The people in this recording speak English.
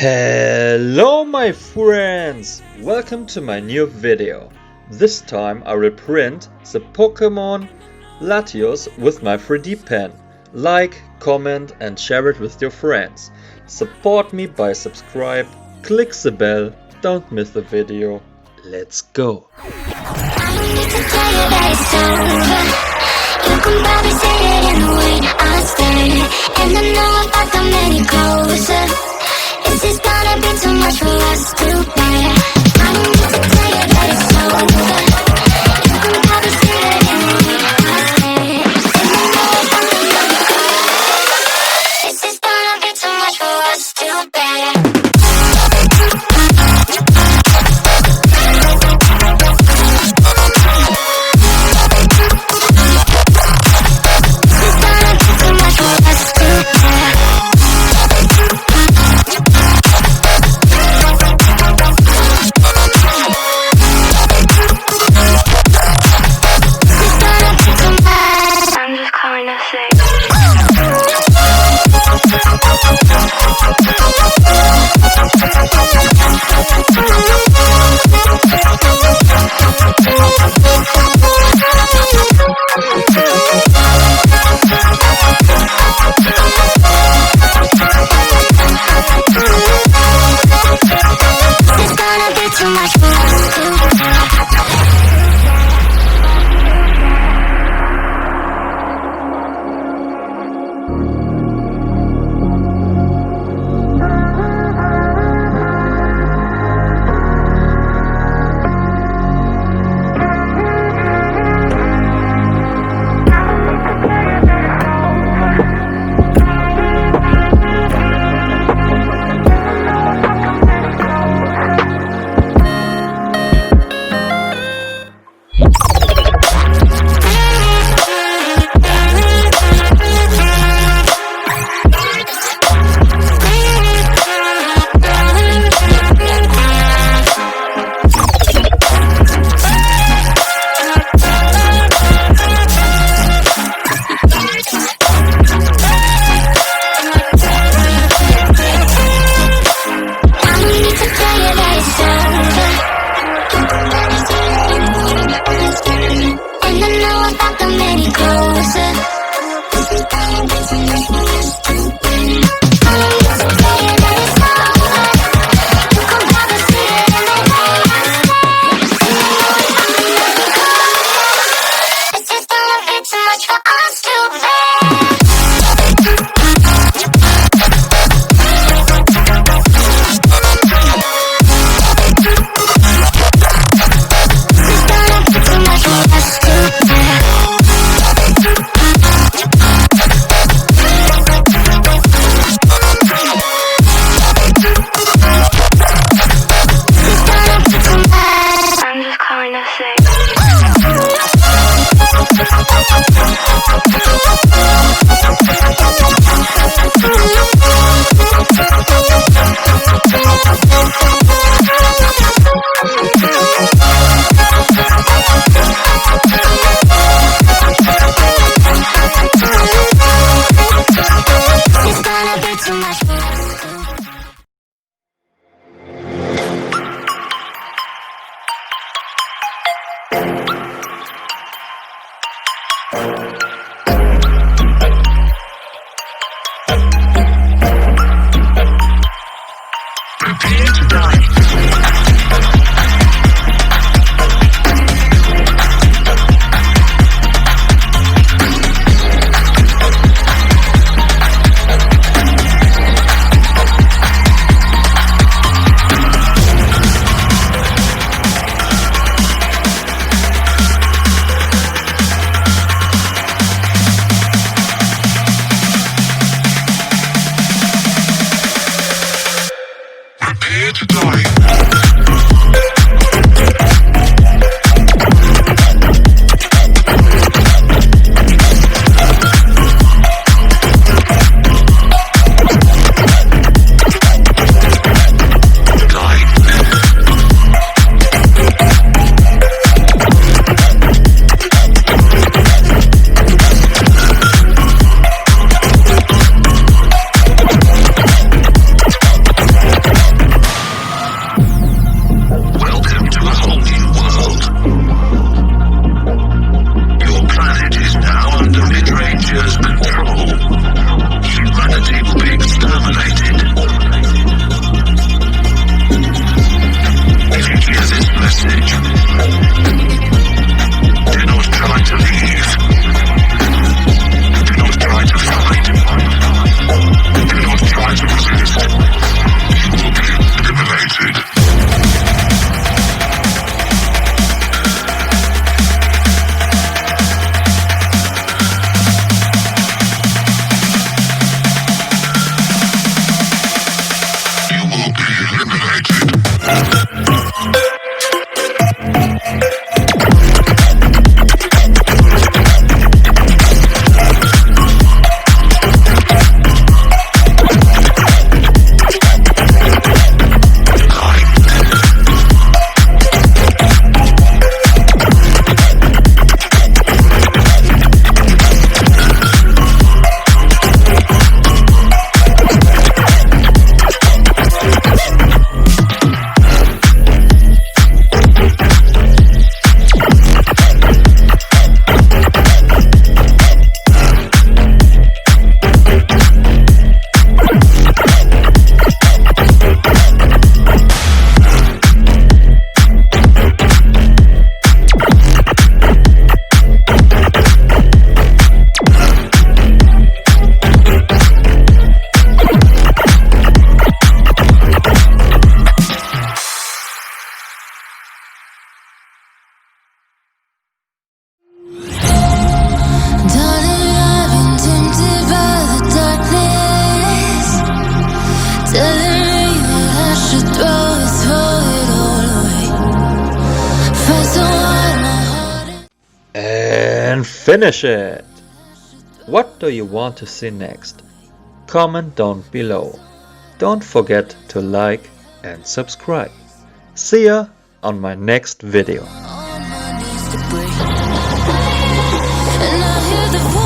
Hello my friends! Welcome to my new video. This time I will print the Pokémon LATIOS with my 3D pen. Like, comment and share it with your friends. Support me by subscribe, click the bell, don't miss the video. Let's go! You can probably say it in the way I stay, and I know about the many closer. Is this gonna be too much for us to bear? I don't need to tell you that it's over. You can probably say it in the way I stay, and I know about the many closer. Is this gonna be too much for us to bear? I should throw it all away. Fight so hard, my heart is... And finish it! What do you want to see next? Comment down below. Don't forget to like and subscribe. See ya on my next video. On my knees to break. And I hear the voice